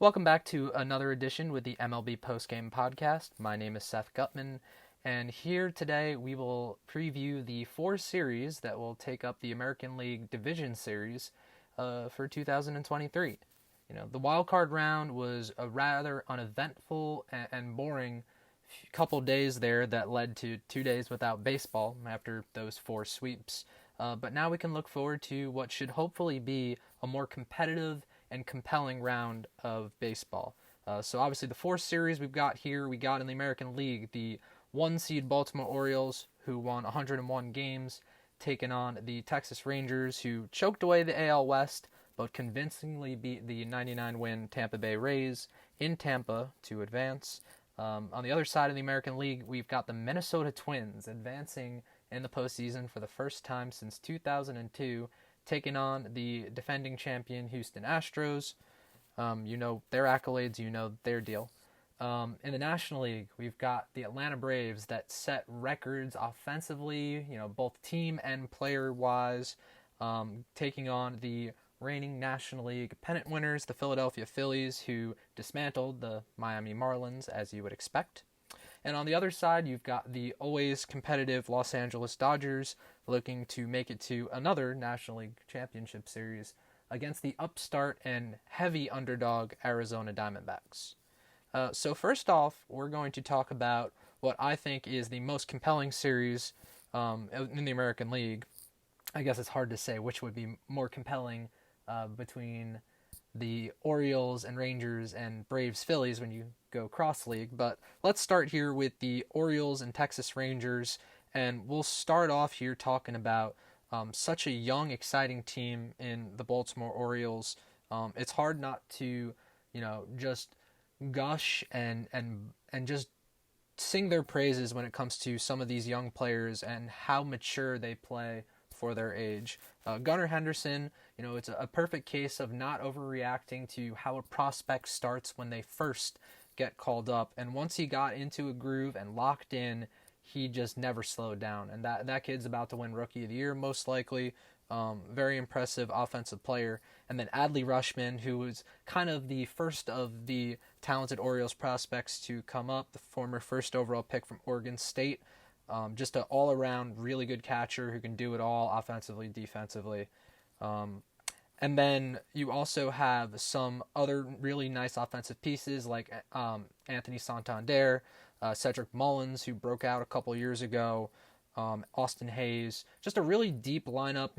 Welcome back to another edition with the MLB Postgame podcast. My name is Seth Guttman, and here today we will preview the four series that will take up the American League Division Series for 2023. The wild card round was a rather uneventful and boring couple days there that led to 2 days without baseball after those four sweeps. But now we can look forward to what should hopefully be a more competitive and compelling round of baseball. So obviously the four series we got in the American League, the 1 seed Baltimore Orioles, who won 101 games, taking on the Texas Rangers, who choked away the AL West, but convincingly beat the 99-win Tampa Bay Rays in Tampa to advance. On the other side of the American League, we've got the Minnesota Twins advancing in the postseason for the first time since 2002, taking on the defending champion Houston Astros. You know their accolades, you know their deal. In the National League, we've got the Atlanta Braves that set records offensively, both team and player-wise, taking on the reigning National League pennant winners, the Philadelphia Phillies, who dismantled the Miami Marlins, as you would expect. And on the other side, you've got the always competitive Los Angeles Dodgers looking to make it to another National League Championship Series against the upstart and heavy underdog Arizona Diamondbacks. So first off, we're going to talk about what I think is the most compelling series in the American League. I guess it's hard to say which would be more compelling between the Orioles and Rangers and Braves Phillies when you go cross league, but let's start here with the Orioles and Texas Rangers, and we'll start off here talking about such a young, exciting team in the Baltimore Orioles. It's hard not to, just gush and just sing their praises when it comes to some of these young players and how mature they play for their age. Gunnar Henderson, it's a perfect case of not overreacting to how a prospect starts when they first get called up. And once he got into a groove and locked in, he just never slowed down. And that kid's about to win Rookie of the Year, most likely. Very impressive offensive player. And then Adley Rutschman, who was kind of the first of the talented Orioles prospects to come up, the former first overall pick from Oregon State. Just an all-around really good catcher who can do it all offensively, defensively. And then you also have some other really nice offensive pieces like Anthony Santander, Cedric Mullins, who broke out a couple years ago, Austin Hayes. Just a really deep lineup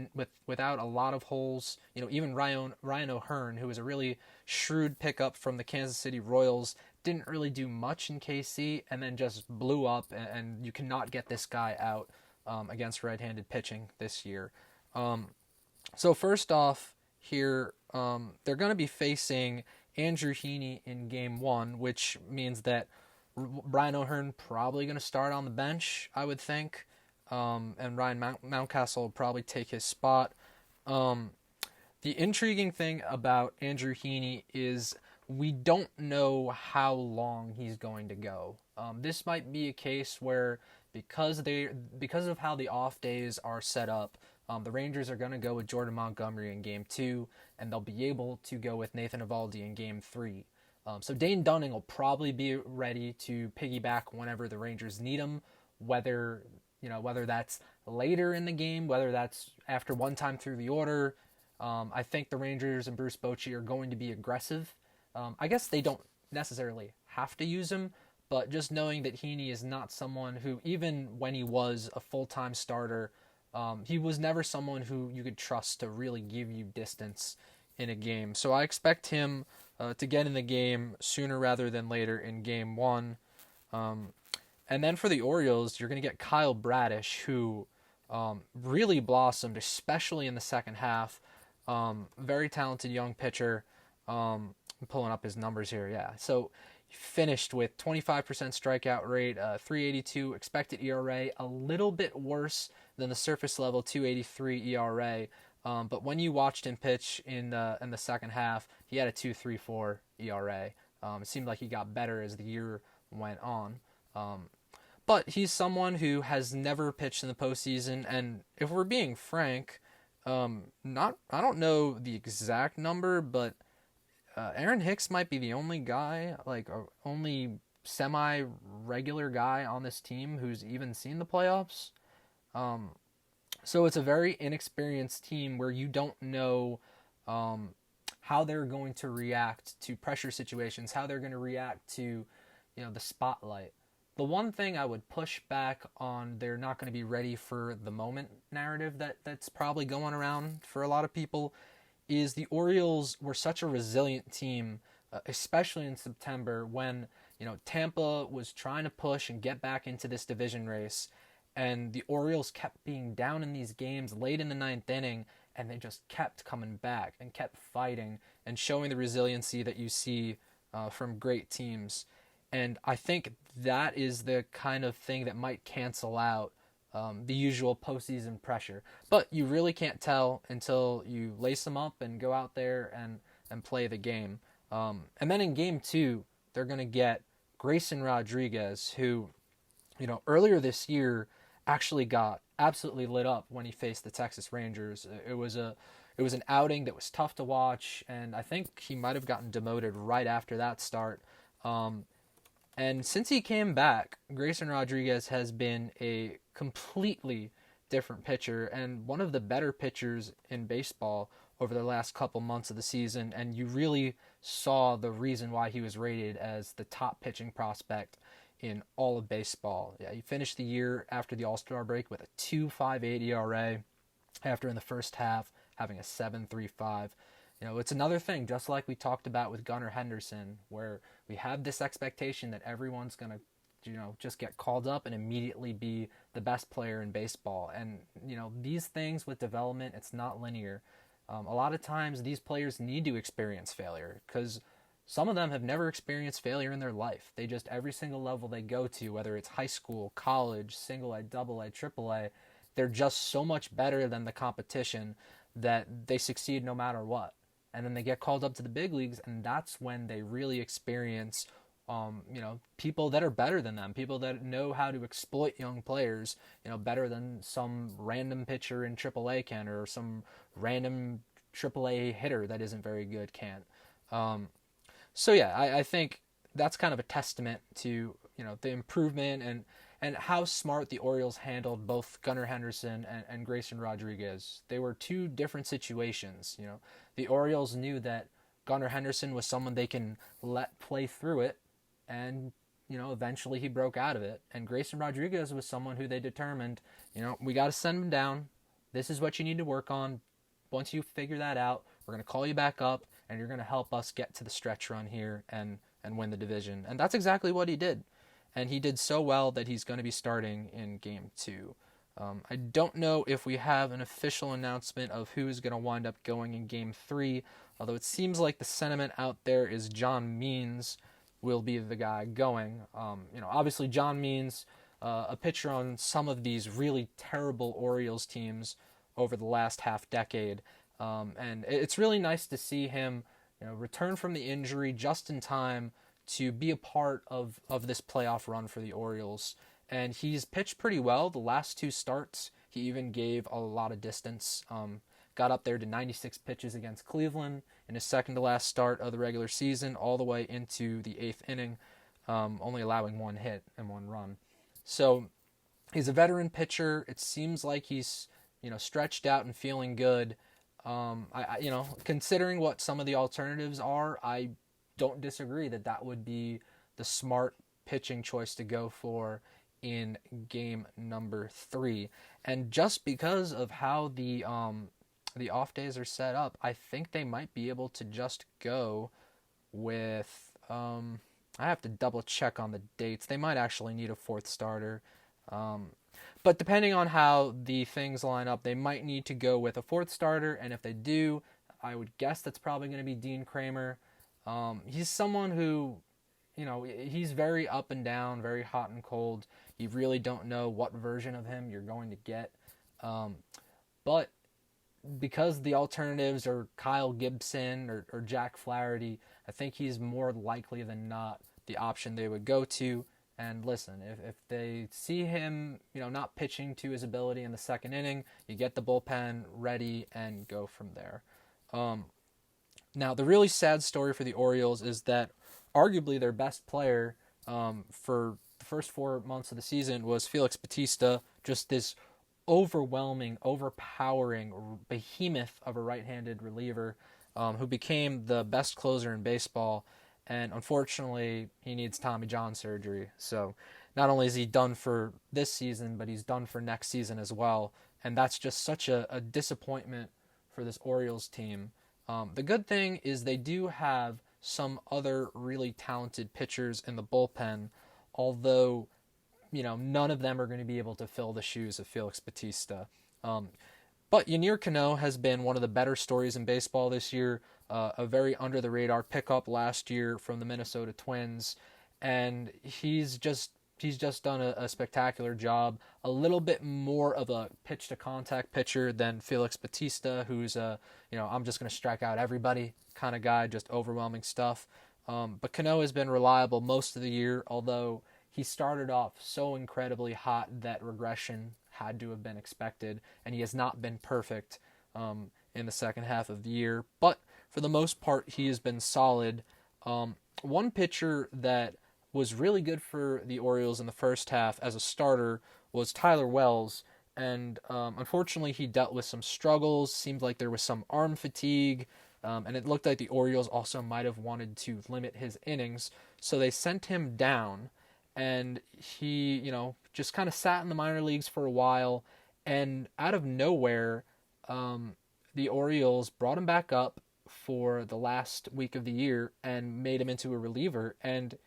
without a lot of holes. Even Ryan O'Hearn, who was a really shrewd pickup from the Kansas City Royals, didn't really do much in KC and then just blew up, and you cannot get this guy out against right-handed pitching this year. So first off here, they're going to be facing Andrew Heaney in Game 1, which means that Ryan O'Hearn probably going to start on the bench, I would think, and Ryan Mountcastle will probably take his spot. The intriguing thing about Andrew Heaney is we don't know how long he's going to go. This might be a case where because of how the off days are set up, the Rangers are going to go with Jordan Montgomery in Game 2, and they'll be able to go with Nathan Eovaldi in Game 3. So Dane Dunning will probably be ready to piggyback whenever the Rangers need him, whether that's later in the game, whether that's after one time through the order. I think the Rangers and Bruce Bochy are going to be aggressive. I guess they don't necessarily have to use him, but just knowing that Heaney is not someone who, even when he was a full-time starter, he was never someone who you could trust to really give you distance in a game. So I expect him to get in the game sooner rather than later in Game 1. And then for the Orioles, you're going to get Kyle Bradish, who really blossomed, especially in the second half. Very talented young pitcher. I'm pulling up his numbers here, yeah. So he finished with 25% strikeout rate, 3.82 expected ERA, a little bit worse than the surface level 2.83 ERA. But when you watched him pitch in the second half, he had a 2.34 ERA. It seemed like he got better as the year went on. But he's someone who has never pitched in the postseason, and if we're being frank, I don't know the exact number, but Aaron Hicks might be the only guy, only semi-regular guy on this team who's even seen the playoffs. So it's a very inexperienced team where you don't know how they're going to react to pressure situations, how they're going to react to, the spotlight. The one thing I would push back on, they're not going to be ready for the moment narrative that's probably going around for a lot of people, is the Orioles were such a resilient team, especially in September when, Tampa was trying to push and get back into this division race, and the Orioles kept being down in these games late in the ninth inning, and they just kept coming back and kept fighting and showing the resiliency that you see from great teams. And I think that is the kind of thing that might cancel out the usual postseason pressure. But you really can't tell until you lace them up and go out there and play the game. And then in game 2, they're going to get Grayson Rodriguez, who, earlier this year actually got absolutely lit up when he faced the Texas Rangers. It was an outing that was tough to watch, and I think he might have gotten demoted right after that start. And since he came back, Grayson Rodriguez has been a completely different pitcher and one of the better pitchers in baseball over the last couple months of the season, and you really saw the reason why he was rated as the top pitching prospect in all of baseball. Yeah, he finished the year after the All-Star break with a 2.58 ERA, after in the first half having a 7.35. It's another thing, just like we talked about with Gunnar Henderson, where we have this expectation that everyone's going to, just get called up and immediately be the best player in baseball. And, these things with development, it's not linear. A lot of times these players need to experience failure because some of them have never experienced failure in their life. They just, every single level they go to, whether it's high school, college, single A, double A, triple A, they're just so much better than the competition that they succeed no matter what. And then they get called up to the big leagues, and that's when they really experience, people that are better than them, people that know how to exploit young players, better than some random pitcher in AAA can, or some random AAA hitter that isn't very good can. So yeah, I think that's kind of a testament to, the improvement and how smart the Orioles handled both Gunnar Henderson and Grayson Rodriguez. They were two different situations. The Orioles knew that Gunnar Henderson was someone they can let play through it, and eventually he broke out of it. And Grayson Rodriguez was someone who they determined, we got to send him down. This is what you need to work on. Once you figure that out, we're going to call you back up, and you're going to help us get to the stretch run here and win the division. And that's exactly what he did. And he did so well that he's going to be starting in Game 2. I don't know if we have an official announcement of who is going to wind up going in Game 3, although it seems like the sentiment out there is John Means will be the guy going. Obviously John Means, a pitcher on some of these really terrible Orioles teams over the last half decade. And it's really nice to see him return from the injury just in time to be a part of this playoff run for the Orioles. And he's pitched pretty well. The last 2 starts, he even gave a lot of distance. Got up there to 96 pitches against Cleveland in his second to last start of the regular season, all the way into the 8th inning, only allowing 1 hit and 1 run. So he's a veteran pitcher. It seems like he's stretched out and feeling good. Considering what some of the alternatives are, I don't disagree that would be the smart pitching choice to go for in game number 3. And just because of how the off days are set up, I think they might be able to just go with I have to double check on the dates. They might actually need a 4th starter. But depending on how the things line up, they might need to go with a 4th starter, and if they do, I would guess that's probably going to be Dean Kramer. He's someone who, he's very up and down, very hot and cold. You really don't know what version of him you're going to get. But because the alternatives are Kyle Gibson or Jack Flaherty, I think he's more likely than not the option they would go to. And listen, if they see him, not pitching to his ability in the 2nd inning, you get the bullpen ready and go from there. Now, the really sad story for the Orioles is that arguably their best player for the first 4 months of the season was Felix Bautista, just this overwhelming, overpowering behemoth of a right-handed reliever who became the best closer in baseball. And unfortunately, he needs Tommy John surgery. So not only is he done for this season, but he's done for next season as well. And that's just such a disappointment for this Orioles team. The good thing is they do have some other really talented pitchers in the bullpen, although none of them are going to be able to fill the shoes of Felix Bautista. But Yennier Cano has been one of the better stories in baseball this year, a very under-the-radar pickup last year from the Minnesota Twins, and he's just done a spectacular job. A little bit more of a pitch-to-contact pitcher than Felix Bautista, who's I'm just going to strike out everybody kind of guy, just overwhelming stuff. But Cano has been reliable most of the year, although he started off so incredibly hot that regression had to have been expected, and he has not been perfect in the second half of the year. But for the most part, he has been solid. One pitcher that was really good for the Orioles in the first half as a starter was Tyler Wells, and unfortunately he dealt with some struggles. Seemed like there was some arm fatigue, and it looked like the Orioles also might have wanted to limit his innings, so they sent him down, and he, just kind of sat in the minor leagues for a while, and out of nowhere, the Orioles brought him back up for the last week of the year and made him into a reliever, and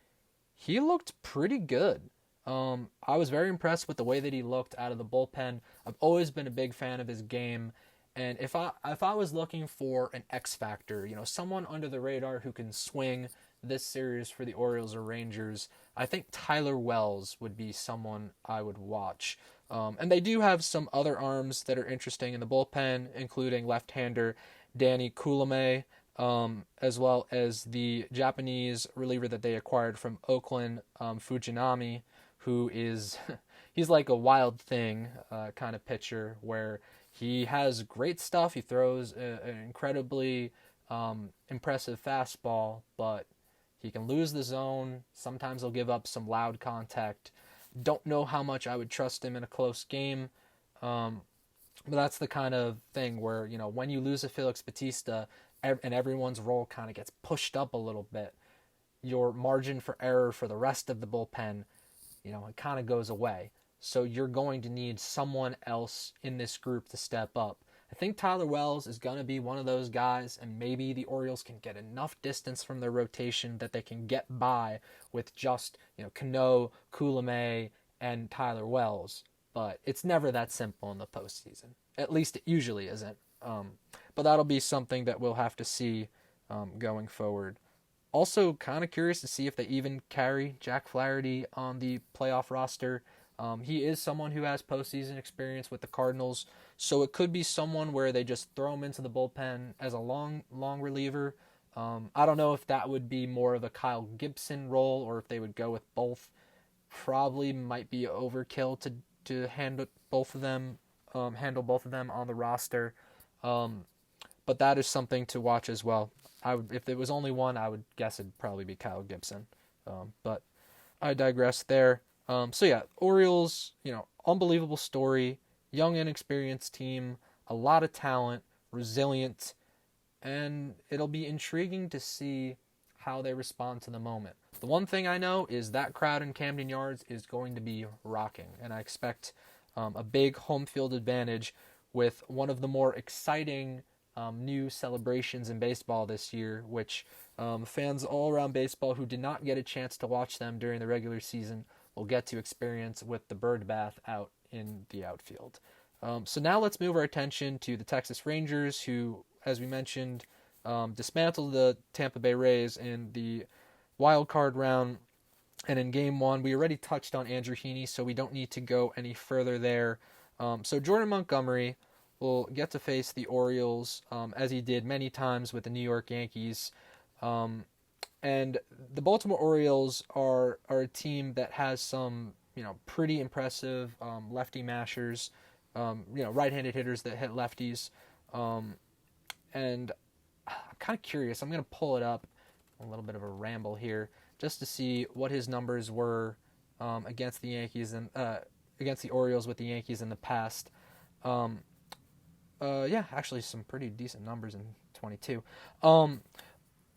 he looked pretty good. I was very impressed with the way that he looked out of the bullpen. I've always been a big fan of his game, and if I was looking for an X factor, someone under the radar who can swing this series for the Orioles or Rangers, I think Tyler Wells would be someone I would watch. And they do have some other arms that are interesting in the bullpen, including left-hander Danny Coulombe, as well as the Japanese reliever that they acquired from Oakland, Fujinami, who is he's like a wild thing kind of pitcher where he has great stuff. He throws an incredibly impressive fastball, but he can lose the zone. Sometimes he'll give up some loud contact. Don't know how much I would trust him in a close game. But that's the kind of thing where, when you lose a Felix Bautista and everyone's role kind of gets pushed up a little bit, your margin for error for the rest of the bullpen, it kind of goes away. So you're going to need someone else in this group to step up. I think Tyler Wells is going to be one of those guys, and maybe the Orioles can get enough distance from their rotation that they can get by with just, Cano, Coulombe, and Tyler Wells. But it's never that simple in the postseason. At least it usually isn't. But that'll be something that we'll have to see going forward. Also, kind of curious to see if they even carry Jack Flaherty on the playoff roster. He is someone who has postseason experience with the Cardinals, so it could be someone where they just throw him into the bullpen as a long reliever. I don't know if that would be more of a Kyle Gibson role or if they would go with both. Probably might be overkill to handle both of them on the roster. But that is something to watch as well. If there was only one, I would guess it'd probably be Kyle Gibson. But I digress there. So yeah, Orioles, unbelievable story, young inexperienced team, a lot of talent, resilient, and it'll be intriguing to see how they respond to the moment. The one thing I know is that crowd in Camden Yards is going to be rocking, and I expect a big home field advantage with one of the more exciting new celebrations in baseball this year, which fans all around baseball who did not get a chance to watch them during the regular season will get to experience with the bird bath out in the outfield. So now let's move our attention to the Texas Rangers, who, as we mentioned, dismantled the Tampa Bay Rays in the wild card round. And in Game 1, we already touched on Andrew Heaney, so we don't need to go any further there. So Jordan Montgomery will get to face the Orioles, as he did many times with the New York Yankees. And the Baltimore Orioles are a team that has some, pretty impressive lefty mashers, right-handed hitters that hit lefties. And I'm kind of curious. I'm going to pull it up, a little bit of a ramble here, just to see what his numbers were against the Yankees and against the Orioles with the Yankees in the past. Um, yeah, actually some pretty decent numbers in 22.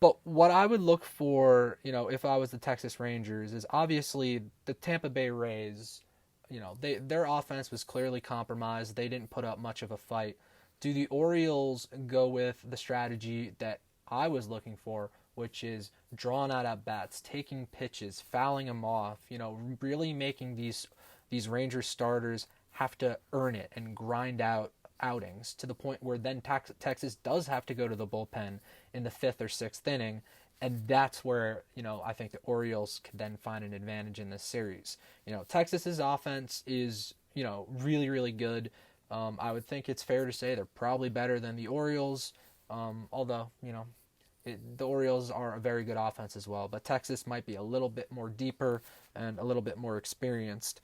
But what I would look for, if I was the Texas Rangers, is obviously the Tampa Bay Rays. Their offense was clearly compromised. They didn't put up much of a fight. Do the Orioles go with the strategy that I was looking for, which is drawn out at bats, taking pitches, fouling them off, really making these Rangers starters have to earn it and grind out outings to the point where then Texas does have to go to the bullpen in the fifth or sixth inning, and that's where I think the Orioles could then find an advantage in this series. Texas's offense is really really good. I would think it's fair to say they're probably better than the Orioles, although the Orioles are a very good offense as well, but Texas might be a little bit more deeper and a little bit more experienced.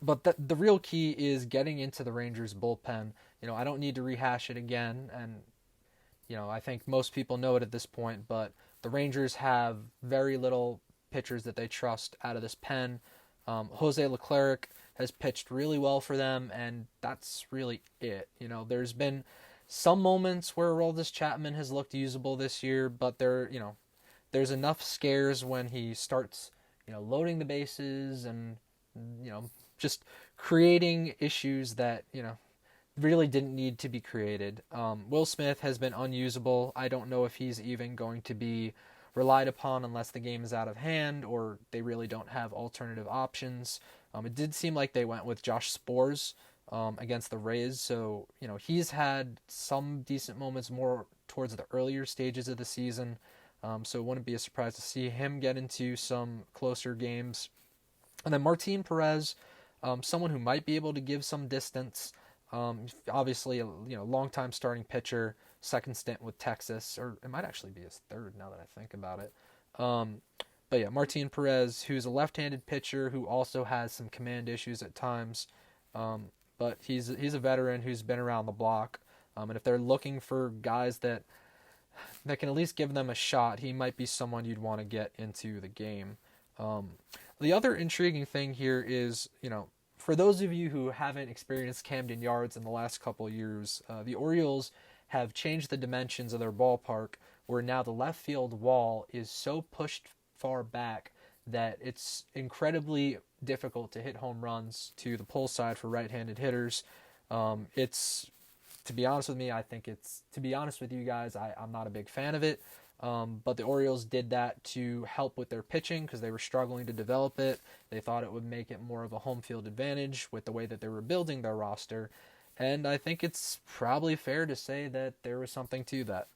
But the real key is getting into the Rangers bullpen. I don't need to rehash it again, and I think most people know it at this point, but the Rangers have very little pitchers that they trust out of this pen. Jose Leclerc has pitched really well for them, and that's really it. There's been some moments where Aroldis Chapman has looked usable this year, but there's enough scares when he starts, loading the bases and, just creating issues that, really didn't need to be created. Will Smith has been unusable. I don't know if he's even going to be relied upon unless the game is out of hand or they really don't have alternative options. It did seem like they went with Josh Spores against the Rays, so he's had some decent moments more towards the earlier stages of the season, so it wouldn't be a surprise to see him get into some closer games. And then Martin Perez, someone who might be able to give some distance. Obviously, a long-time starting pitcher, second stint with Texas, or it might actually be his third now that I think about it. But yeah, Martin Perez, who's a left-handed pitcher who also has some command issues at times, but he's a veteran who's been around the block. And if they're looking for guys that can at least give them a shot, he might be someone you'd want to get into the game. The other intriguing thing here is, for those of you who haven't experienced Camden Yards in the last couple of years, the Orioles have changed the dimensions of their ballpark, where now the left field wall is so pushed far back that it's incredibly difficult to hit home runs to the pull side for right-handed hitters. To be honest with you guys, I'm not a big fan of it. But the Orioles did that to help with their pitching because they were struggling to develop it. They thought it would make it more of a home field advantage with the way that they were building their roster. And I think it's probably fair to say that there was something to that.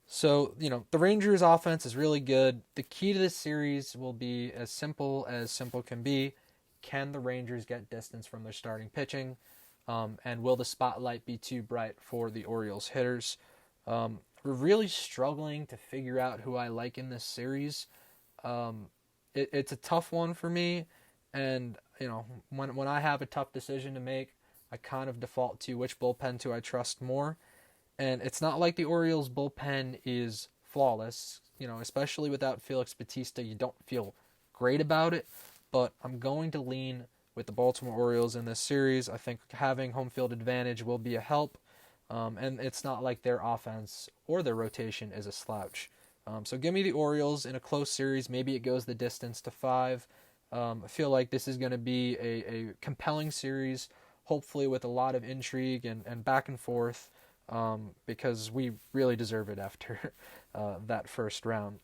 So, the Rangers' offense is really good. The key to this series will be as simple can be. Can the Rangers get distance from their starting pitching? And will the spotlight be too bright for the Orioles hitters? We're really struggling to figure out who I like in this series. It's a tough one for me, and when I have a tough decision to make, I kind of default to which bullpen do I trust more. And it's not like the Orioles bullpen is flawless, especially without Felix Bautista. You don't feel great about it, but I'm going to lean with the Baltimore Orioles in this series. I think having home field advantage will be a help. And it's not like their offense or their rotation is a slouch. So give me the Orioles in a close series. Maybe it goes the distance to 5. I feel like this is going to be a compelling series, hopefully with a lot of intrigue and back and forth, because we really deserve it after that first round.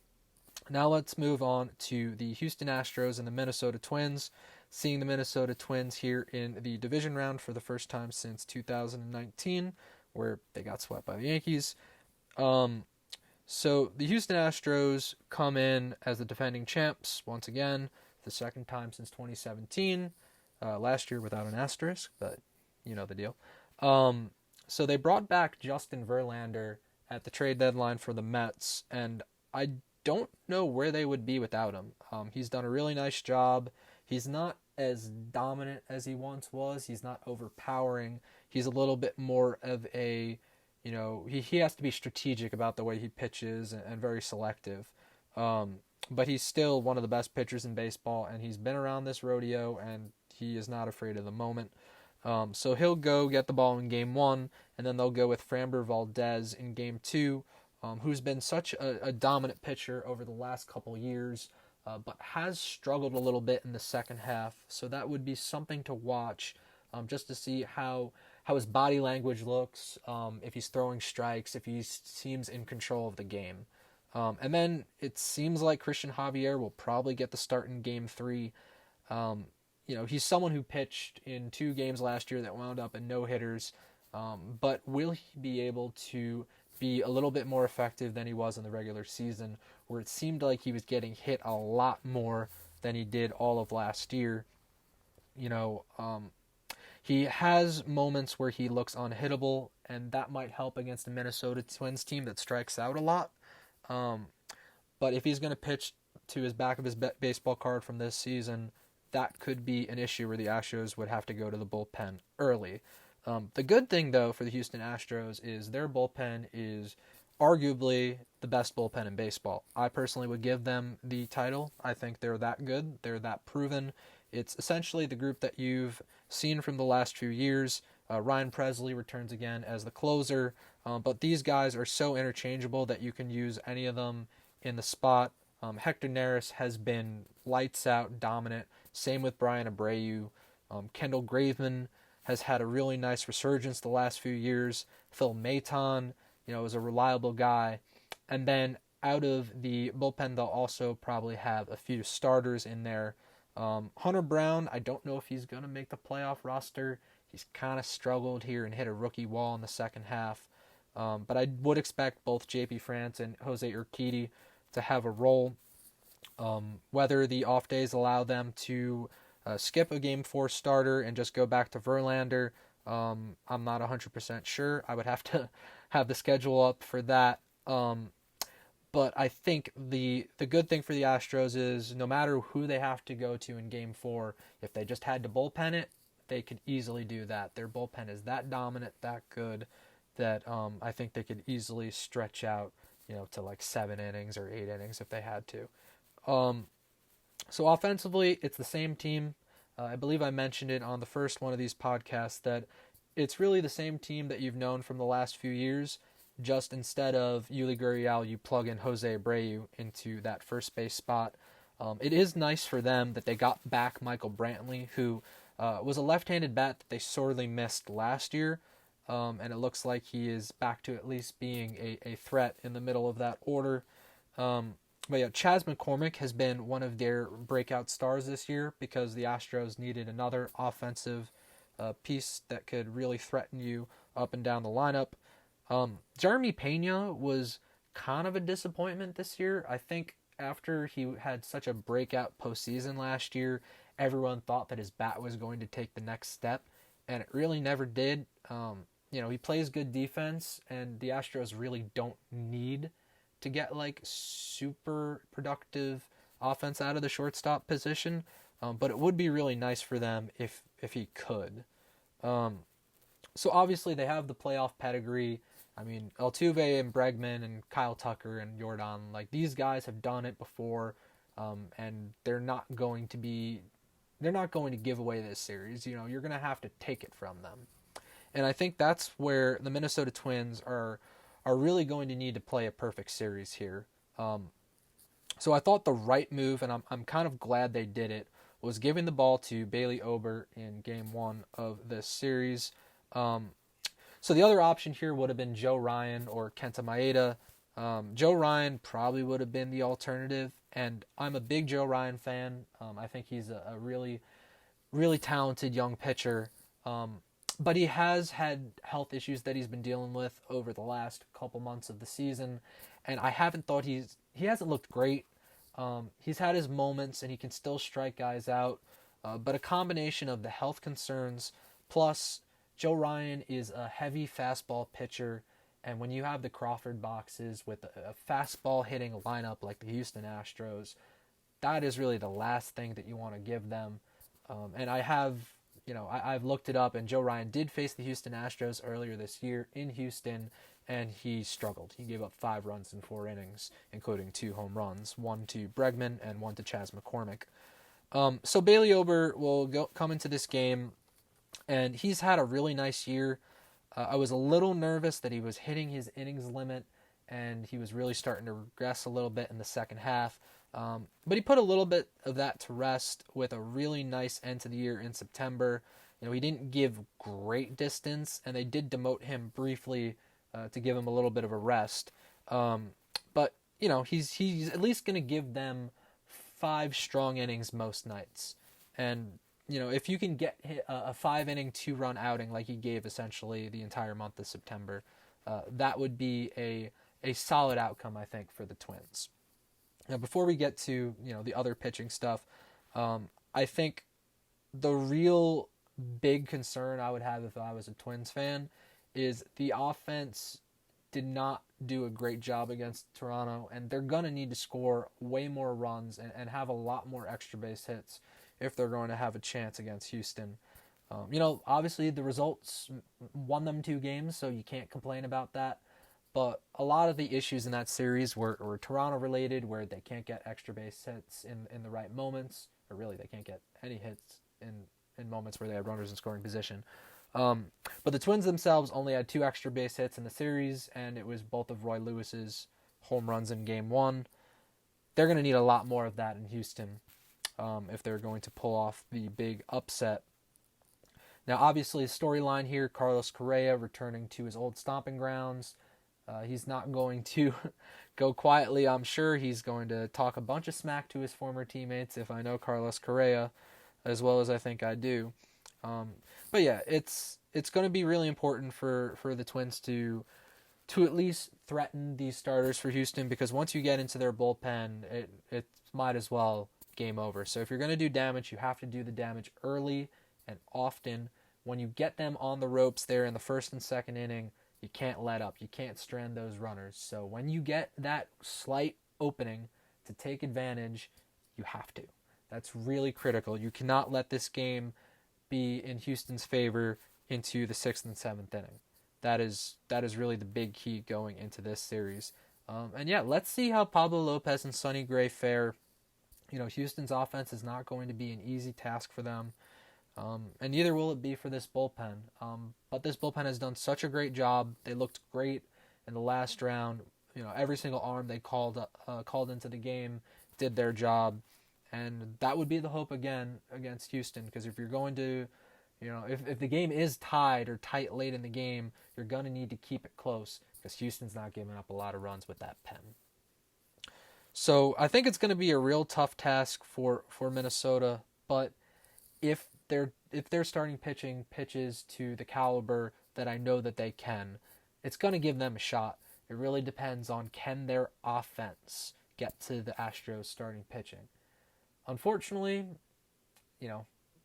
Now let's move on to the Houston Astros and the Minnesota Twins. Seeing the Minnesota Twins here in the division round for the first time since 2019. Where they got swept by the Yankees. So the Houston Astros come in as the defending champs once again, the second time since 2017. Last year without an asterisk, but you know the deal. So they brought back Justin Verlander at the trade deadline for the Mets, and I don't know where they would be without him. He's done a really nice job. He's not as dominant as he once was. He's not overpowering. He's a little bit more of a he has to be strategic about the way he pitches and very selective. But he's still one of the best pitchers in baseball, and he's been around this rodeo, and he is not afraid of the moment. So he'll go get the ball in Game 1, and then they'll go with Framber Valdez in Game 2, who's been such a dominant pitcher over the last couple years, but has struggled a little bit in the second half. So that would be something to watch, just to see how his body language looks, if he's throwing strikes, if he seems in control of the game. And then it seems like Christian Javier will probably get the start in Game 3. He's someone who pitched in 2 games last year that wound up in no-hitters, but will he be able to be a little bit more effective than he was in the regular season, where it seemed like he was getting hit a lot more than he did all of last year? He has moments where he looks unhittable, and that might help against the Minnesota Twins team that strikes out a lot. But if he's going to pitch to his back of his baseball card from this season, that could be an issue where the Astros would have to go to the bullpen early. The good thing, though, for the Houston Astros is their bullpen is arguably the best bullpen in baseball. I personally would give them the title. I think they're that good. They're that proven. It's essentially the group that you've seen from the last few years. Ryan Presley returns again as the closer, but these guys are so interchangeable that you can use any of them in the spot. Hector Neris has been lights out, dominant. Same with Brian Abreu. Kendall Graveman has had a really nice resurgence the last few years. Phil Maton, is a reliable guy. And then out of the bullpen, they'll also probably have a few starters in there. Hunter Brown, I don't know if he's going to make the playoff roster. He's kind of struggled here and hit a rookie wall in the second half. But I would expect both J.P. France and Jose Urquidy to have a role. Whether the off days allow them to skip a Game 4 starter and just go back to Verlander, I'm not 100% sure. I would have to have the schedule up for that. But I think the good thing for the Astros is no matter who they have to go to in Game 4, if they just had to bullpen it, they could easily do that. Their bullpen is that dominant, that good, that I think they could easily stretch out, to like 7 innings or 8 innings if they had to. So offensively, it's the same team. I believe I mentioned it on the first one of these podcasts that it's really the same team that you've known from the last few years. Just instead of Yuli Gurriel, you plug in Jose Abreu into that first base spot. It is nice for them that they got back Michael Brantley, who was a left-handed bat that they sorely missed last year. And it looks like he is back to at least being a threat in the middle of that order. But yeah, Chas McCormick has been one of their breakout stars this year because the Astros needed another offensive piece that could really threaten you up and down the lineup. Jeremy Pena was kind of a disappointment this year. I think after he had such a breakout postseason last year, everyone thought that his bat was going to take the next step, and it really never did. He plays good defense, and the Astros really don't need to get like super productive offense out of the shortstop position, but it would be really nice for them if he could. So obviously they have the playoff pedigree. I mean, Altuve and Bregman and Kyle Tucker and Jordan, like these guys have done it before, and they're not going to give away this series. You're going to have to take it from them. And I think that's where the Minnesota Twins are really going to need to play a perfect series here. So I thought the right move, and I'm kind of glad they did it, was giving the ball to Bailey Ober in Game 1 of this series. So the other option here would have been Joe Ryan or Kenta Maeda. Joe Ryan probably would have been the alternative, and I'm a big Joe Ryan fan. I think he's a really, really talented young pitcher. But he has had health issues that he's been dealing with over the last couple months of the season, and I haven't thought he hasn't looked great. He's had his moments, and he can still strike guys out, but a combination of the health concerns plus Joe Ryan is a heavy fastball pitcher, and when you have the Crawford boxes with a fastball hitting lineup like the Houston Astros, that is really the last thing that you want to give them. And I've looked it up, and Joe Ryan did face the Houston Astros earlier this year in Houston, and he struggled. He gave up 5 runs in 4 innings, including 2 home runs, 1 to Bregman and 1 to Chas McCormick. So Bailey Ober will come into this game, and he's had a really nice year. I was a little nervous that he was hitting his innings limit, and he was really starting to regress a little bit in the second half. But he put a little bit of that to rest with a really nice end to the year in September. He didn't give great distance, and they did demote him briefly to give him a little bit of a rest. But he's at least going to give them 5 strong innings most nights. And if you can get a 5-inning 2-run outing like he gave essentially the entire month of September, that would be a solid outcome, I think, for the Twins. Now, before we get to the other pitching stuff, I think the real big concern I would have if I was a Twins fan is the offense did not do a great job against Toronto, and they're going to need to score way more runs and have a lot more extra base hits if they're going to have a chance against Houston. Obviously the results won them 2 games, so you can't complain about that. But a lot of the issues in that series were Toronto related, where they can't get extra base hits in the right moments, or really they can't get any hits in moments where they have runners in scoring position. But the Twins themselves only had 2 extra base hits in the series, and it was both of Roy Lewis's home runs in Game 1. They're going to need a lot more of that in Houston if they're going to pull off the big upset. Now, obviously, the storyline here, Carlos Correa returning to his old stomping grounds. He's not going to go quietly, I'm sure. He's going to talk a bunch of smack to his former teammates, if I know Carlos Correa, as well as I think I do. But yeah, it's going to be really important for the Twins to at least threaten these starters for Houston, because once you get into their bullpen, it might as well game over. So if you're going to do damage, you have to do the damage early and often. When you get them on the ropes there in the first and second inning, you can't let up. You can't strand those runners. So when you get that slight opening to take advantage, you have to. That's really critical. You cannot let this game be in Houston's favor into the 6th and 7th inning. That is really the big key going into this series. And yeah, let's see how Pablo Lopez and Sonny Gray fare. Houston's offense is not going to be an easy task for them. And neither will it be for this bullpen. But this bullpen has done such a great job. They looked great in the last round. Every single arm they called into the game did their job. And that would be the hope again against Houston, because if you're going to, if the game is tied or tight late in the game, you're going to need to keep it close, because Houston's not giving up a lot of runs with that pen. So I think it's going to be a real tough task for Minnesota, but if their starting pitching pitches to the caliber that I know that they can, it's going to give them a shot. It really depends on, can their offense get to the Astros starting pitching. Unfortunately,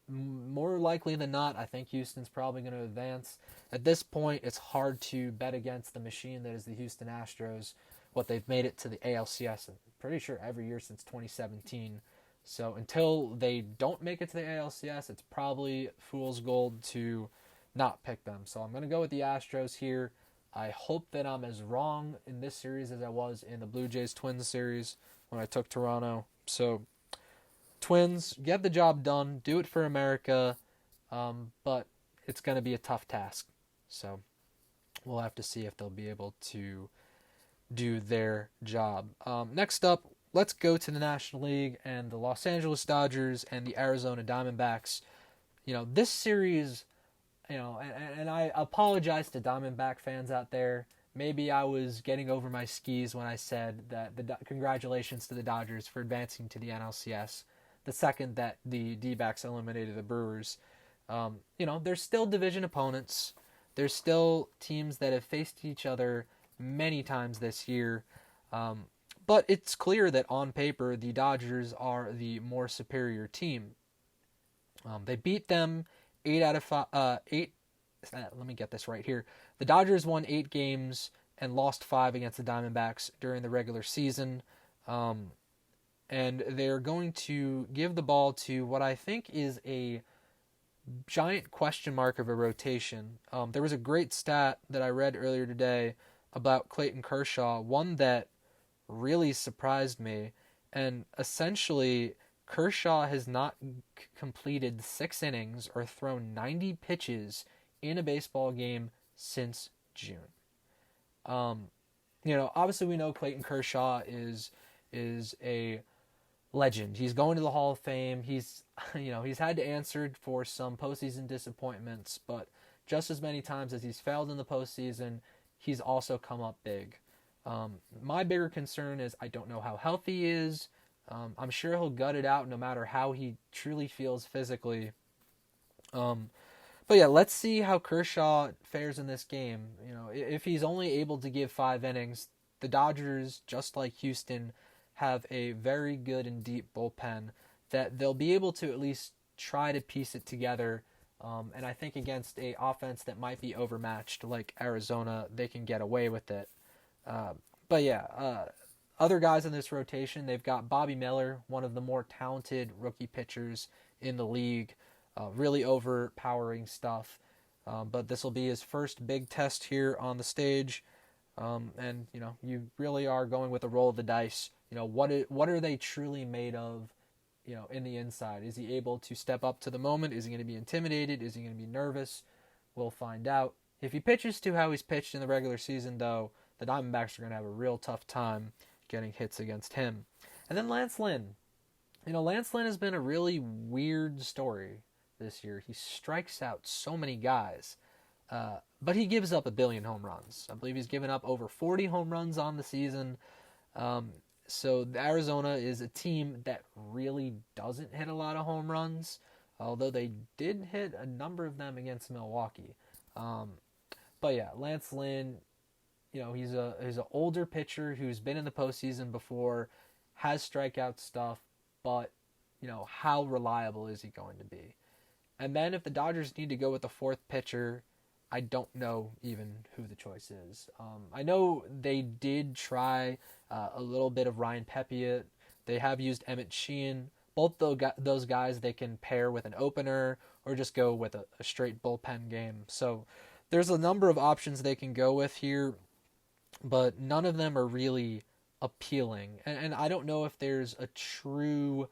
more likely than not, I think Houston's probably going to advance. At this point, it's hard to bet against the machine that is the Houston Astros. They've made it to the ALCS, I'm pretty sure every year since 2017. So until they don't make it to the ALCS, it's probably fool's gold to not pick them. So I'm going to go with the Astros here. I hope that I'm as wrong in this series as I was in the Blue Jays Twins series when I took Toronto. So Twins, get the job done, do it for America, but it's going to be a tough task. So we'll have to see if they'll be able to do their job. Next up, let's go to the National League and the Los Angeles Dodgers and the Arizona Diamondbacks. This series, and I apologize to Diamondback fans out there. Maybe I was getting over my skis when I said that congratulations to the Dodgers for advancing to the NLCS the second that the Dbacks eliminated the Brewers. There's still division opponents. There's still teams that have faced each other many times this year. But it's clear that on paper, the Dodgers are the more superior team. They beat them 8 out of 5. Let me get this right here. The Dodgers won 8 games and lost 5 against the Diamondbacks during the regular season. And they're going to give the ball to what I think is a giant question mark of a rotation. There was a great stat that I read earlier today about Clayton Kershaw, one that really surprised me. And essentially, Kershaw has not completed 6 innings or thrown 90 pitches in a baseball game since June. Um, Obviously we know Clayton Kershaw is a legend. He's going to the Hall of Fame. He's he's had to answer for some postseason disappointments, but just as many times as he's failed in the postseason, he's also come up big. My bigger concern is I don't know how healthy he is. I'm sure he'll gut it out no matter how he truly feels physically. But yeah, let's see how Kershaw fares in this game. If he's only able to give 5 innings, the Dodgers, just like Houston, have a very good and deep bullpen that they'll be able to at least try to piece it together. And I think against a offense that might be overmatched like Arizona, they can get away with it. But yeah, other guys in this rotation, they've got Bobby Miller, one of the more talented rookie pitchers in the league. Really overpowering stuff. But this will be his first big test here on the stage. And you really are going with a roll of the dice. What are they truly made of, in the inside? Is he able to step up to the moment? Is he going to be intimidated? Is he going to be nervous? We'll find out. If he pitches to how he's pitched in the regular season, though, the Diamondbacks are going to have a real tough time getting hits against him. And then Lance Lynn. Lance Lynn has been a really weird story this year. He strikes out so many guys, but he gives up 1 billion home runs. I believe he's given up over 40 home runs on the season. So Arizona is a team that really doesn't hit a lot of home runs, although they did hit a number of them against Milwaukee. But yeah, Lance Lynn, he's an older pitcher who's been in the postseason before, has strikeout stuff, but how reliable is he going to be? And then if the Dodgers need to go with the fourth pitcher, I don't know even who the choice is. I know they did try a little bit of Ryan Pepiot. They have used Emmett Sheehan. Both those guys they can pair with an opener or just go with a straight bullpen game. So there's a number of options they can go with here, but none of them are really appealing. And I don't know if there's a true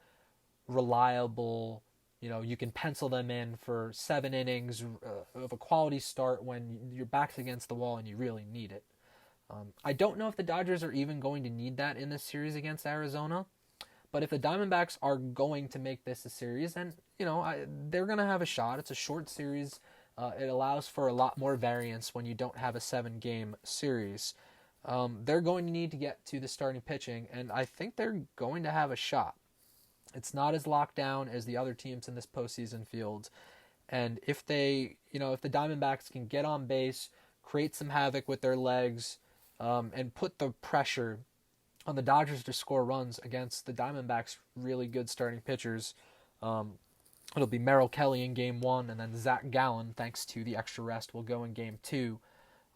reliable, you can pencil them in for 7 innings of a quality start when your back's against the wall and you really need it. I don't know if the Dodgers are even going to need that in this series against Arizona, but if the Diamondbacks are going to make this a series, then they're going to have a shot. It's a short series. It allows for a lot more variance when you don't have a 7-game series. They're going to need to get to the starting pitching, and I think they're going to have a shot. It's not as locked down as the other teams in this postseason field. And if the Diamondbacks can get on base, create some havoc with their legs, and put the pressure on the Dodgers to score runs against the Diamondbacks' really good starting pitchers, it'll be Merrill Kelly in Game 1, and then Zach Gallen, thanks to the extra rest, will go in Game 2.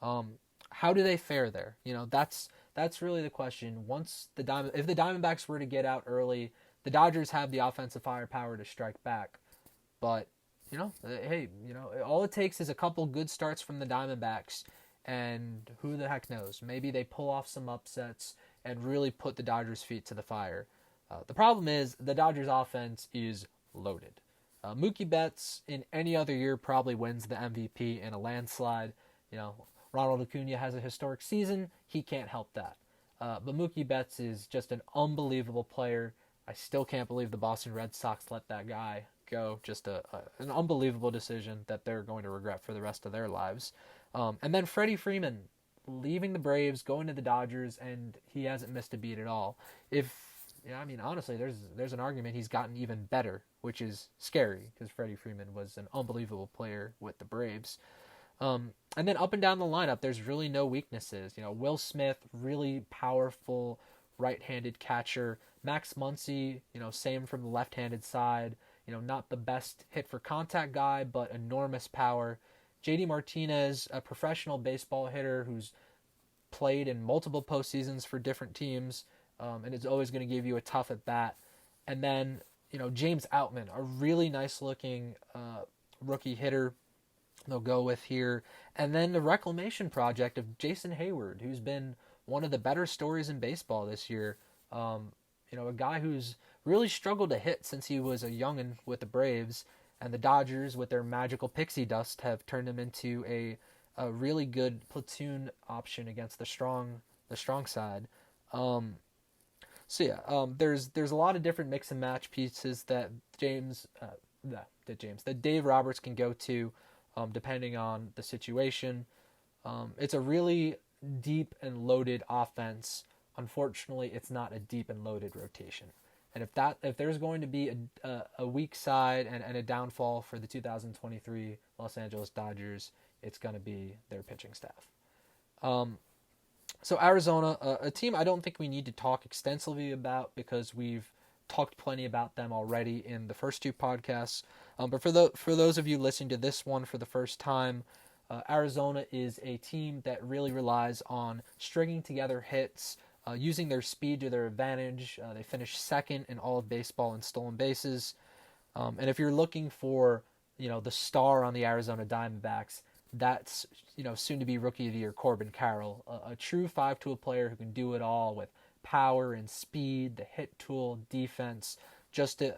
How do they fare there? That's really the question. If the Diamondbacks were to get out early, the Dodgers have the offensive firepower to strike back. But, hey, all it takes is a couple good starts from the Diamondbacks, and who the heck knows? Maybe they pull off some upsets and really put the Dodgers' feet to the fire. The problem is the Dodgers' offense is loaded. Mookie Betts in any other year probably wins the MVP in a landslide. Ronald Acuna has a historic season. He can't help that. But Mookie Betts is just an unbelievable player. I still can't believe the Boston Red Sox let that guy go. Just an unbelievable decision that they're going to regret for the rest of their lives. And then Freddie Freeman leaving the Braves, going to the Dodgers, and he hasn't missed a beat at all. Honestly, there's an argument he's gotten even better, which is scary because Freddie Freeman was an unbelievable player with the Braves. And then up and down the lineup, there's really no weaknesses. Will Smith, really powerful right-handed catcher. Max Muncy, same from the left-handed side. Not the best hit for contact guy, but enormous power. JD Martinez, a professional baseball hitter who's played in multiple postseasons for different teams, and is always going to give you a tough at bat. And then, James Outman, a really nice-looking rookie hitter they'll go with here. And then the reclamation project of Jason Hayward, who's been one of the better stories in baseball this year. A guy who's really struggled to hit since he was a youngin' with the Braves, and the Dodgers, with their magical pixie dust, have turned him into a really good platoon option against the strong side. There's a lot of different mix and match pieces that Dave Roberts can go to, depending on the situation. It's a really deep and loaded offense. Unfortunately, it's not a deep and loaded rotation. And if there's going to be a weak side and a downfall for the 2023 Los Angeles Dodgers, it's going to be their pitching staff. So Arizona, a team I don't think we need to talk extensively about because we've talked plenty about them already in the first two podcasts. But for those of you listening to this one for the first time, Arizona is a team that really relies on stringing together hits, using their speed to their advantage. They finished second in all of baseball in stolen bases. And if you're looking for, the star on the Arizona Diamondbacks, that's, soon to be Rookie of the Year Corbin Carroll, a true five-tool player who can do it all with power and speed, the hit tool, defense, just a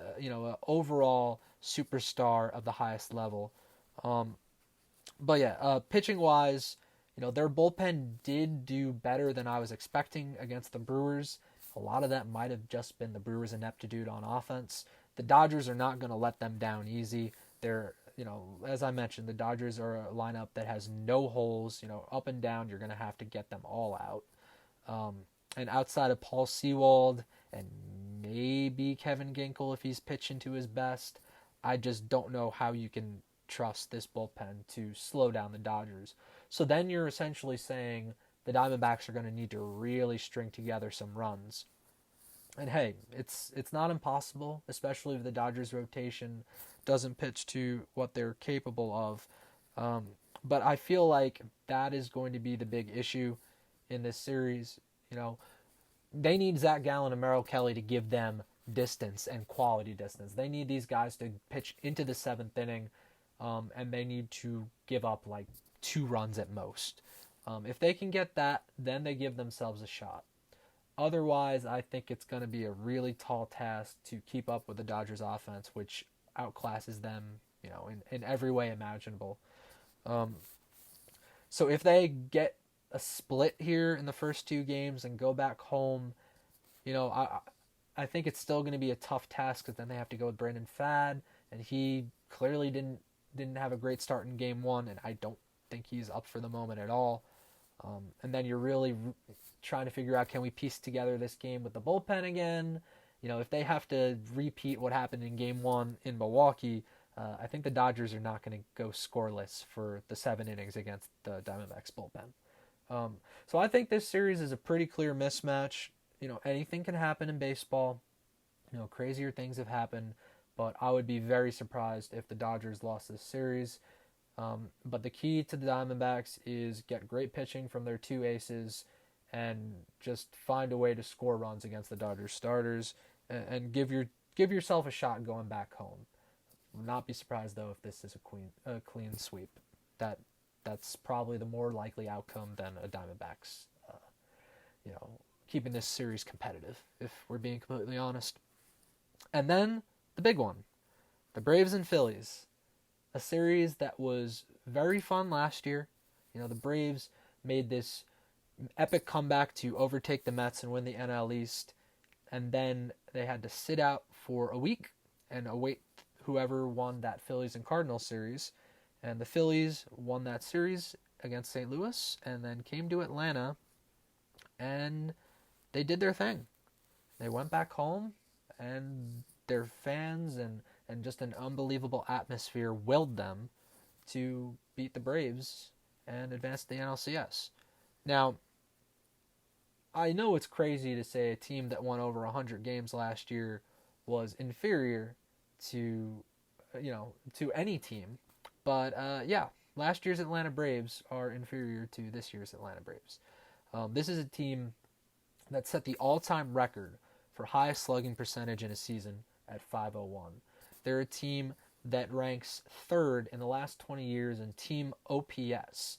overall superstar of the highest level. Pitching wise, their bullpen did do better than I was expecting against the Brewers. A lot of that might have just been the Brewers' ineptitude on offense. The Dodgers are not going to let them down easy. They're, as I mentioned, the Dodgers are a lineup that has no holes. Up and down, you're going to have to get them all out. And outside of Paul Sewald and maybe Kevin Ginkel if he's pitching to his best, I just don't know how you can trust this bullpen to slow down the Dodgers. So then you're essentially saying the Diamondbacks are going to need to really string together some runs. And hey, it's not impossible, especially if the Dodgers rotation doesn't pitch to what they're capable of. But I feel like that is going to be the big issue in this series. They need Zach Gallen and Merrill Kelly to give them distance and quality distance. They need these guys to pitch into the seventh inning, and they need to give up like 2 runs at most. If they can get that, then they give themselves a shot. Otherwise, I think it's going to be a really tall task to keep up with the Dodgers offense, which outclasses them, in every way imaginable. So if they get a split here in the first 2 games and go back home, I think it's still going to be a tough task because then they have to go with Brandon Fad, and he clearly didn't have a great start in Game 1, and I don't think he's up for the moment at all. And then you're really trying to figure out, can we piece together this game with the bullpen again? If they have to repeat what happened in Game 1 in Milwaukee, I think the Dodgers are not going to go scoreless for the 7 innings against the Diamondbacks bullpen. So I think this series is a pretty clear mismatch. Anything can happen in baseball. Crazier things have happened, but I would be very surprised if the Dodgers lost this series. But the key to the Diamondbacks is get great pitching from their 2 aces and just find a way to score runs against the Dodgers starters and give yourself a shot going back home. Would not be surprised though if this is a clean sweep. That's probably the more likely outcome than a Diamondbacks, keeping this series competitive, if we're being completely honest. And then the big one, the Braves and Phillies, a series that was very fun last year. The Braves made this epic comeback to overtake the Mets and win the NL East, and then they had to sit out for a week and await whoever won that Phillies and Cardinals series. And the Phillies won that series against St. Louis and then came to Atlanta and they did their thing. They went back home and their fans and just an unbelievable atmosphere willed them to beat the Braves and advance to the NLCS. Now, I know it's crazy to say a team that won over 100 games last year was inferior to any team. But, last year's Atlanta Braves are inferior to this year's Atlanta Braves. This is a team that set the all-time record for highest slugging percentage in a season at .501. They're a team that ranks third in the last 20 years in team OPS,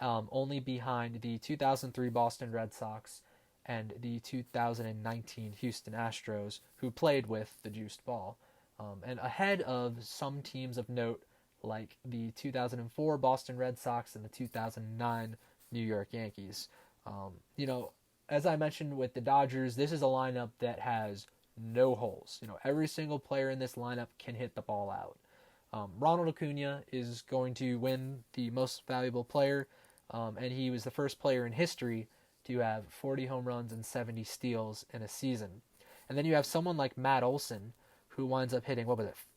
only behind the 2003 Boston Red Sox and the 2019 Houston Astros, who played with the juiced ball, and ahead of some teams of note like the 2004 Boston Red Sox and the 2009 New York Yankees. As I mentioned with the Dodgers, this is a lineup that has no holes. Every single player in this lineup can hit the ball out. Ronald Acuna is going to win the most valuable player, and he was the first player in history to have 40 home runs and 70 steals in a season. And then you have someone like Matt Olson, who winds up hitting,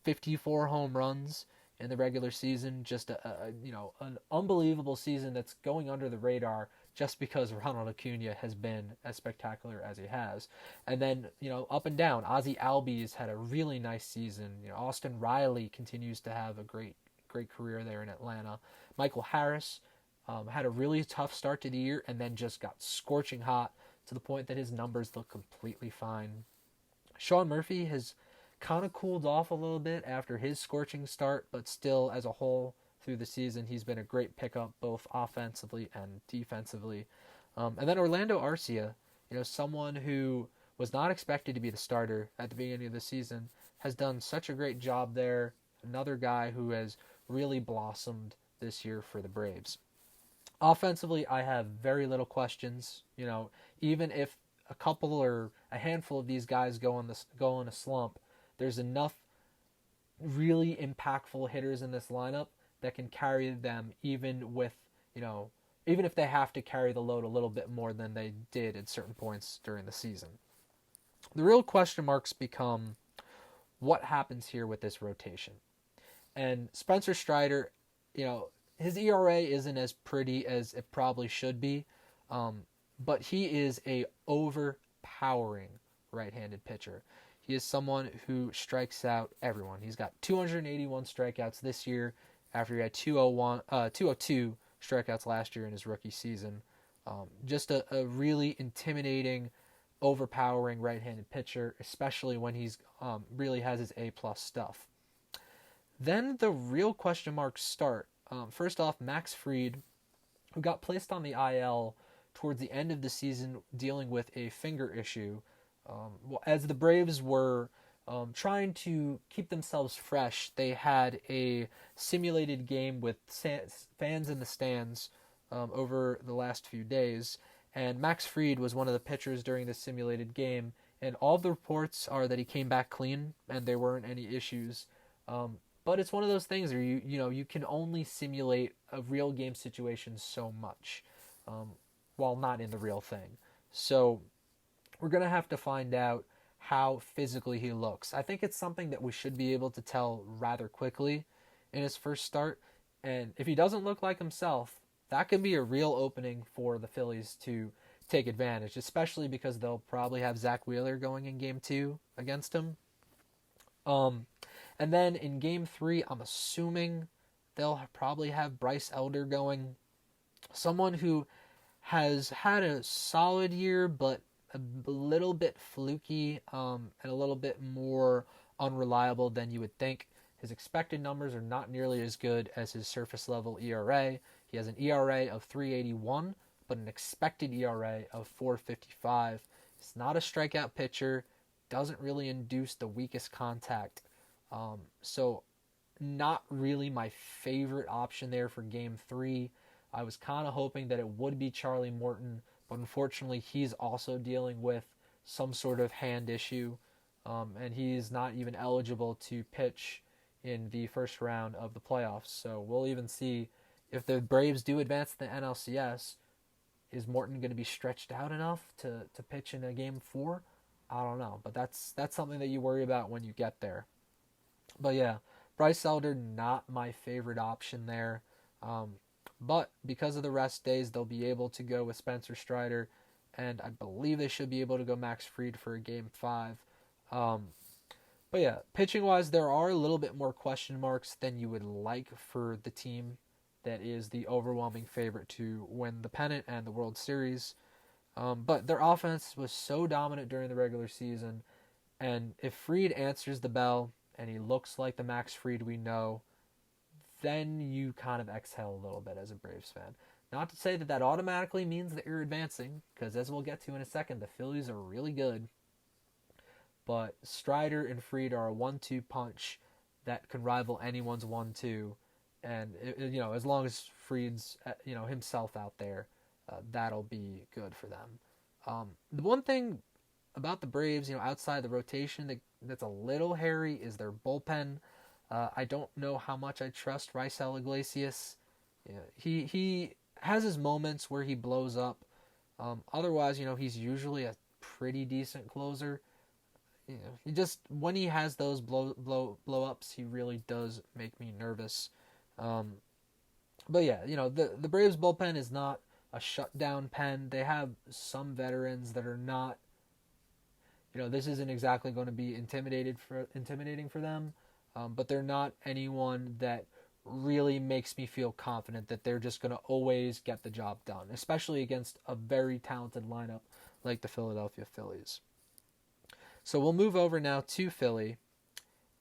54 home runs in the regular season. Just an unbelievable season that's going under the radar just because Ronald Acuna has been as spectacular as he has. And then, up and down, Ozzie Albies had a really nice season. Austin Riley continues to have a great career there in Atlanta. Michael Harris had a really tough start to the year and then just got scorching hot to the point that his numbers look completely fine. Sean Murphy has kind of cooled off a little bit after his scorching start, but still, as a whole, through the season, he's been a great pickup both offensively and defensively. And then Orlando Arcia, someone who was not expected to be the starter at the beginning of the season, has done such a great job there. Another guy who has really blossomed this year for the Braves. Offensively, I have very little questions. Even if a couple or a handful of these guys go in a slump, there's enough really impactful hitters in this lineup that can carry them even if they have to carry the load a little bit more than they did at certain points during the season. The real question marks become what happens here with this rotation. And Spencer Strider, his ERA isn't as pretty as it probably should be, but he is a overpowering right-handed pitcher. He is someone who strikes out everyone. He's got 281 strikeouts this year after he had 202 strikeouts last year in his rookie season. Just a really intimidating, overpowering right-handed pitcher, especially when he's really has his A-plus stuff. Then the real question marks start. First off, Max Fried, who got placed on the IL towards the end of the season dealing with a finger issue. As the Braves were trying to keep themselves fresh, they had a simulated game with fans in the stands over the last few days, and Max Fried was one of the pitchers during the simulated game, and all the reports are that he came back clean and there weren't any issues. But it's one of those things where you can only simulate a real game situation so much while not in the real thing. So we're going to have to find out how physically he looks. I think it's something that we should be able to tell rather quickly in his first start. And if he doesn't look like himself, that could be a real opening for the Phillies to take advantage, especially because they'll probably have Zach Wheeler going in Game 2 against him. And then in Game 3, I'm assuming they'll probably have Bryce Elder going. Someone who has had a solid year, but a little bit fluky and a little bit more unreliable than you would think. His expected numbers are not nearly as good as his surface level ERA. He has an ERA of 3.81, but an expected ERA of 4.55. He's not a strikeout pitcher, doesn't really induce the weakest contact. So not really my favorite option there for Game 3. I was kind of hoping that it would be Charlie Morton, but unfortunately he's also dealing with some sort of hand issue, and he's not even eligible to pitch in the first round of the playoffs. So we'll even see if the Braves do advance to the NLCS. Is Morton going to be stretched out enough to pitch in a Game 4? I don't know, but that's something that you worry about when you get there. But yeah, Bryce Elder, not my favorite option there. But because of the rest days, they'll be able to go with Spencer Strider, and I believe they should be able to go Max Fried for a Game 5. But yeah, pitching-wise, there are a little bit more question marks than you would like for the team that is the overwhelming favorite to win the pennant and the World Series. But their offense was so dominant during the regular season, and if Fried answers the bell and he looks like the Max Fried we know, then you kind of exhale a little bit as a Braves fan. Not to say that that automatically means that you're advancing, because as we'll get to in a second, the Phillies are really good. But Strider and Fried are a 1-2 punch that can rival anyone's 1-2. And, as long as Fried's, himself out there, that'll be good for them. The one thing about the Braves, outside the rotation that's a little hairy is their bullpen. I don't know how much I trust Raisel Iglesias. He has his moments where he blows up. Otherwise, he's usually a pretty decent closer. He just, when he has those blow ups, he really does make me nervous. But yeah, the Braves bullpen is not a shutdown pen. They have some veterans that are not. This isn't exactly going to be intimidating for them, but they're not anyone that really makes me feel confident that they're just going to always get the job done, especially against a very talented lineup like the Philadelphia Phillies. So we'll move over now to Philly,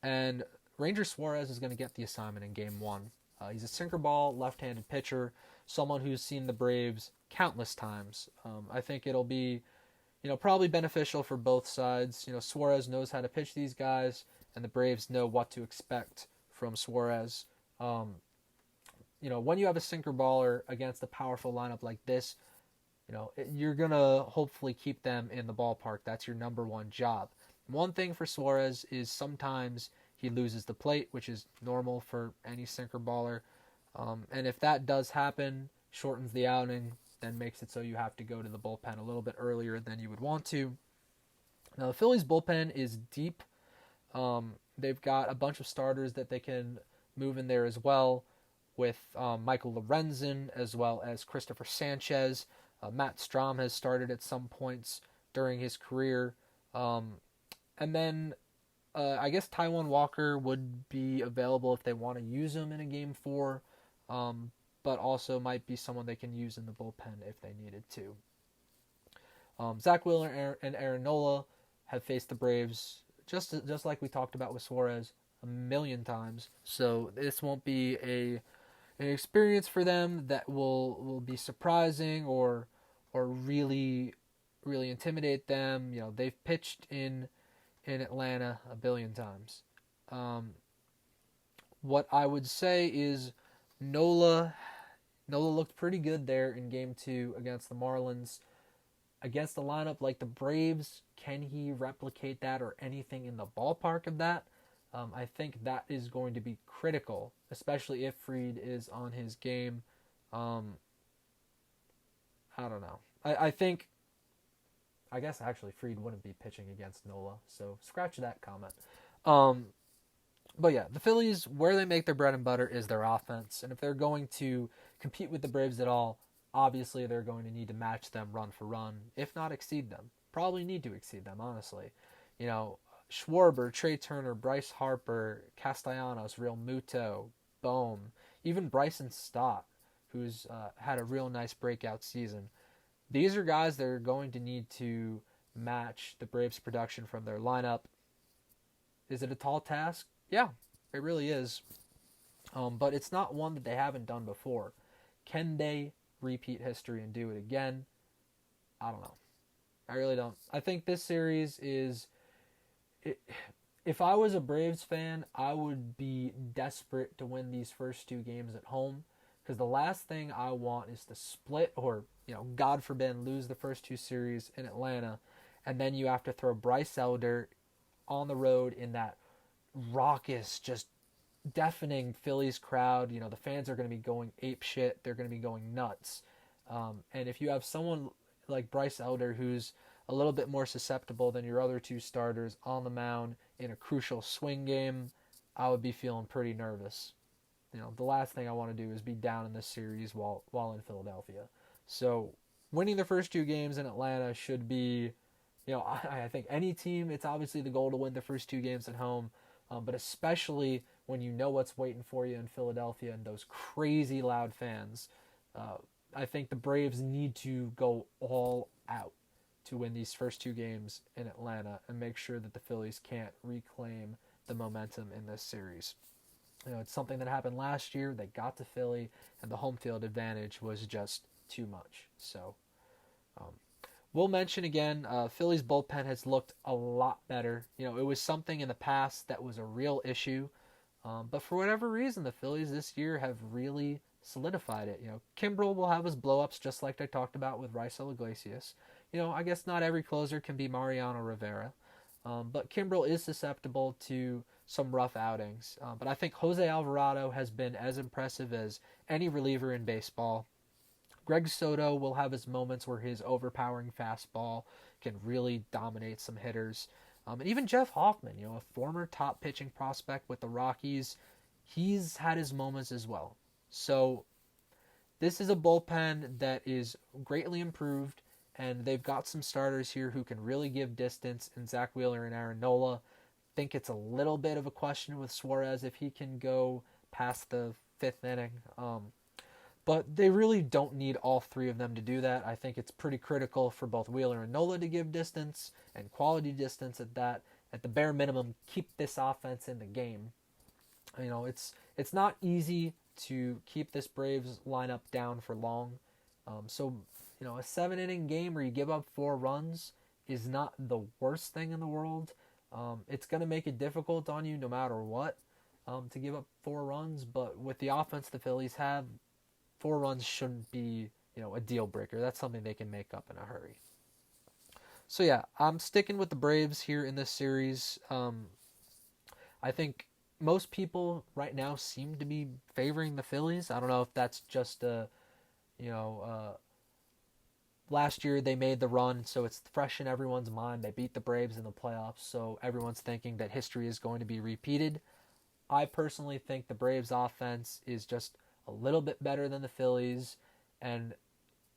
and Ranger Suarez is going to get the assignment in Game 1. He's a sinker ball, left-handed pitcher, someone who's seen the Braves countless times. I think it'll be, probably beneficial for both sides. Suarez knows how to pitch these guys, and the Braves know what to expect from Suarez. When you have a sinker baller against a powerful lineup like this, you're going to hopefully keep them in the ballpark. That's your number one job. One thing for Suarez is sometimes he loses the plate, which is normal for any sinker baller. And if that does happen, shortens the outing, then makes it so you have to go to the bullpen a little bit earlier than you would want to. Now, the Phillies bullpen is deep. They've got a bunch of starters that they can move in there as well, with Michael Lorenzen as well as Christopher Sanchez. Matt Strahm has started at some points during his career. And then I guess Taijuan Walker would be available if they want to use him in a Game 4, but also might be someone they can use in the bullpen if they needed to. Zach Wheeler and Aaron Nola have faced the Braves just like we talked about with Suarez a million times, so this won't be an experience for them that will be surprising or really intimidate them. They've pitched in Atlanta a billion times. What I would say is Nola looked pretty good there in Game 2 against the Marlins. Against a lineup like the Braves, can he replicate that or anything in the ballpark of that? I think that is going to be critical, especially if Fried is on his game. I don't know. I guess actually Fried wouldn't be pitching against Nola, so scratch that comment. But yeah, the Phillies, where they make their bread and butter is their offense, and if they're going to compete with the Braves at all, obviously they're going to need to match them run for run, if not exceed them. Probably need to exceed them, honestly. Schwarber, Trey Turner, Bryce Harper, Castellanos, Real Muto, Bohm, even Bryson Stott, who's had a real nice breakout season. These are guys that are going to need to match the Braves' production from their lineup. Is it a tall task? Yeah, it really is. But it's not one that they haven't done before. Can they repeat history and do it again? I don't know. I really don't. I think this series is... If I was a Braves fan, I would be desperate to win these first 2 games at home, because the last thing I want is to split or, God forbid, lose the first 2 series in Atlanta, and then you have to throw Bryce Elder on the road in that raucous, just deafening Phillies crowd. The fans are going to be going ape shit. They're going to be going nuts. And if you have someone like Bryce Elder, who's a little bit more susceptible than your other 2 starters on the mound in a crucial swing game, I would be feeling pretty nervous. The last thing I want to do is be down in this series while in Philadelphia. So winning the first 2 games in Atlanta should be, I think any team, it's obviously the goal to win the first 2 games at home, but especially when you know what's waiting for you in Philadelphia and those crazy loud fans. I think the Braves need to go all out to win these first 2 games in Atlanta and make sure that the Phillies can't reclaim the momentum in this series. It's something that happened last year. They got to Philly, and the home field advantage was just too much. So, we'll mention again, Philly's bullpen has looked a lot better. It was something in the past that was a real issue, but for whatever reason, the Phillies this year have really solidified it. Kimbrel will have his blow-ups, just like I talked about with Raisel Iglesias. I guess not every closer can be Mariano Rivera, but Kimbrel is susceptible to some rough outings. But I think Jose Alvarado has been as impressive as any reliever in baseball. Greg Soto will have his moments where his overpowering fastball can really dominate some hitters. And even Jeff Hoffman, a former top pitching prospect with the Rockies, he's had his moments as well. So this is a bullpen that is greatly improved, and they've got some starters here who can really give distance in Zach Wheeler and Aaron Nola. I think it's a little bit of a question with Suarez if he can go past the fifth inning. But they really don't need all three of them to do that. I think it's pretty critical for both Wheeler and Nola to give distance, and quality distance at that. At the bare minimum, keep this offense in the game. It's not easy to keep this Braves lineup down for long. So a 7-inning game where you give up 4 runs is not the worst thing in the world. It's going to make it difficult on you no matter what to give up 4 runs. But with the offense the Phillies have, 4 runs shouldn't be a deal breaker. That's something they can make up in a hurry. So yeah, I'm sticking with the Braves here in this series. I think most people right now seem to be favoring the Phillies. I don't know if that's just last year they made the run, so it's fresh in everyone's mind. They beat the Braves in the playoffs, so everyone's thinking that history is going to be repeated. I personally think the Braves offense is just a little bit better than the Phillies, and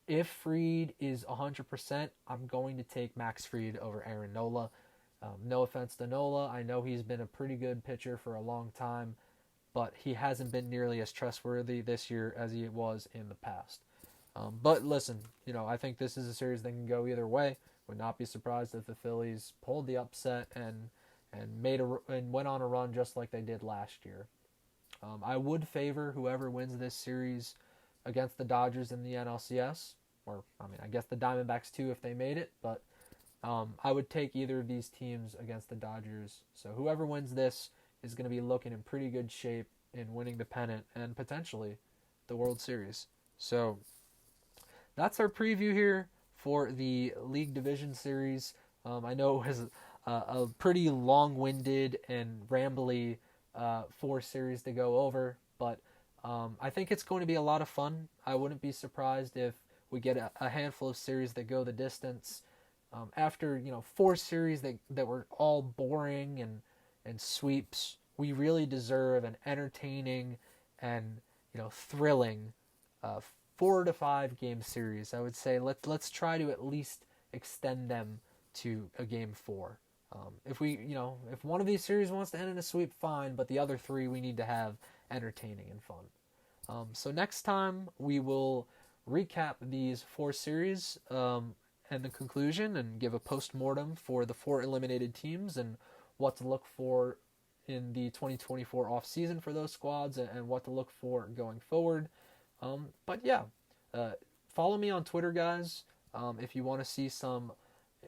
if Fried is 100%, I'm going to take Max Fried over Aaron Nola. No offense to Nola. I know he's been a pretty good pitcher for a long time, but he hasn't been nearly as trustworthy this year as he was in the past. But listen, I think this is a series that can go either way. Would not be surprised if the Phillies pulled the upset and went on a run just like they did last year. I would favor whoever wins this series against the Dodgers in the NLCS, or I guess the Diamondbacks too if they made it, but I would take either of these teams against the Dodgers. So whoever wins this is going to be looking in pretty good shape in winning the pennant and potentially the World Series. So that's our preview here for the League Division Series. I know it was a pretty long-winded and rambly 4 series to go over, but I think it's going to be a lot of fun. I wouldn't be surprised if we get a handful of series that go the distance. After 4 series that were all boring and sweeps, we really deserve an entertaining and thrilling 4 to 5 game series. I would say let's try to at least extend them to a game 4. If one of these series wants to end in a sweep, fine, but the other 3 we need to have entertaining and fun. So next time we will recap these 4 series and the conclusion and give a post-mortem for the 4 eliminated teams and what to look for in the 2024 offseason for those squads and what to look for going forward. But yeah, follow me on Twitter, guys, if you want to see some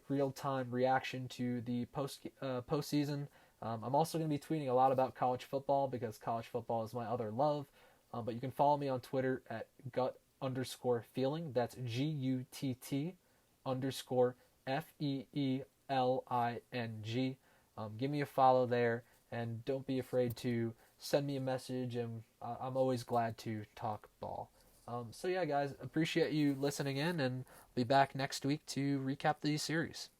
real-time reaction to the postseason. I'm also going to be tweeting a lot about college football because college football is my other love. But you can follow me on Twitter at gut_feeling. That's GUTT_FEELING. Give me a follow there, and don't be afraid to send me a message, and I'm always glad to talk ball. So yeah, guys, appreciate you listening in, and I'll be back next week to recap the series.